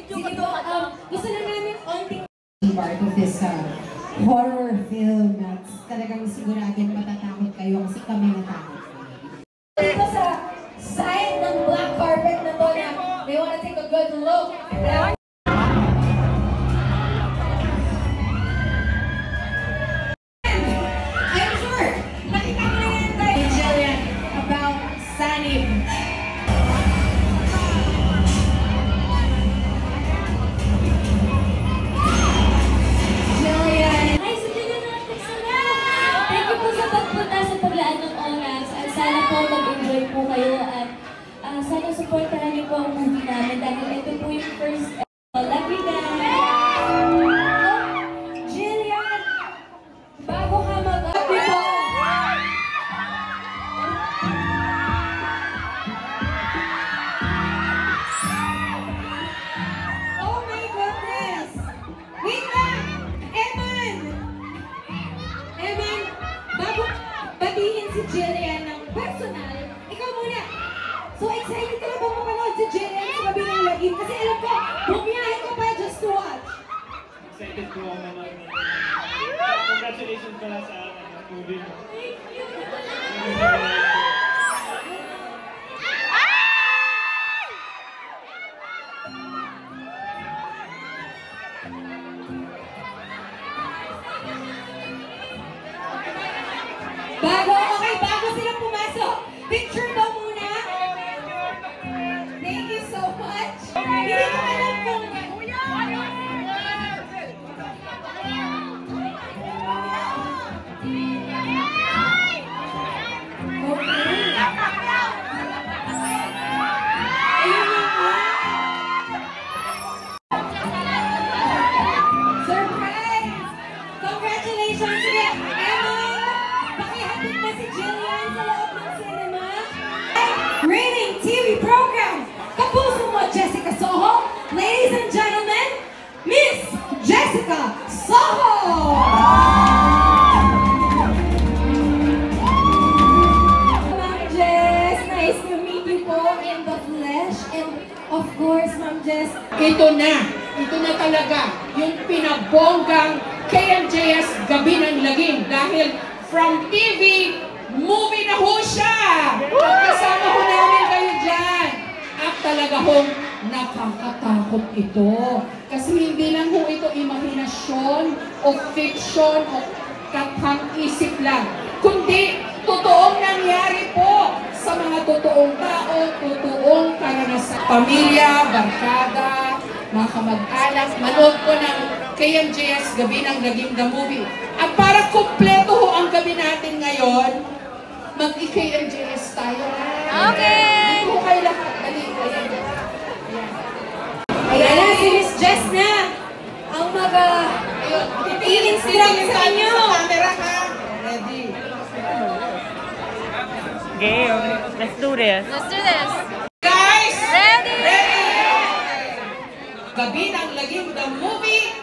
Sige po, gusto na namin onting part of this horror film na talagang siguradin matatakot kayo kasi kami natakot. Dito sa side ng black carpet na to na they wanna take a good look. I'm sure, nakita mo na yan tayo, Jillian, about Sunny. Sana po mag-enjoy po kayo at sana supportahan niyo po ang movie namin dahil ito po yung first Lucky Guys! Jillian! Bago ka mag-happy po! Oh my goodness! Wait lang! Eman! Eman, bago batiin si Jillian ng personal, ikaw muna. So excited ka na ba mapanood si Jillian sa Gabi ng Lagim? Kasi alam ko, bumiyahe ka pa just to watch. Excited ko ako manood. Congratulations pala sa movie mo. Thank you! Bago sila pumasok, picture daw muna. Thank you so much. Hindi ko alam kung surprise! Congratulations again, Eman! Pakihatid na si Jillian sa loob ng cinema. Rating TV program, kapuso mo Jessica Soho. Ladies and gentlemen, Miss Jessica Soho! Ma'am Jess, nice to meet you po in the flesh. And of course, Ma'am Jess, ito na talaga yung pinabonggang KMJS Gabi ng Lagim dahil from TV, movie na ho siya! Kasama ho namin kayo dyan! At talaga hong nakakatakot ito. Kasi hindi lang ho ito imahinasyon o fiction o katang-isip lang. Kundi totoong nangyari po sa mga totoong tao, totoong karanasan. Pamilya, barkada, mga kamag-anak, manood ko ng KMJS Gabi ng Lagim the movie. At para kumpleto ho ang gabi natin ngayon, mag-KMJS tayo. Okay! Dito kayo lahat. Dali. Ayan na, si Miss Jess na ang i-instruct sa inyo. Camera ka. Ready. Game. Let's do this. Let's do this! Guys! Ready! Ready! Gabi ng Lagim the movie.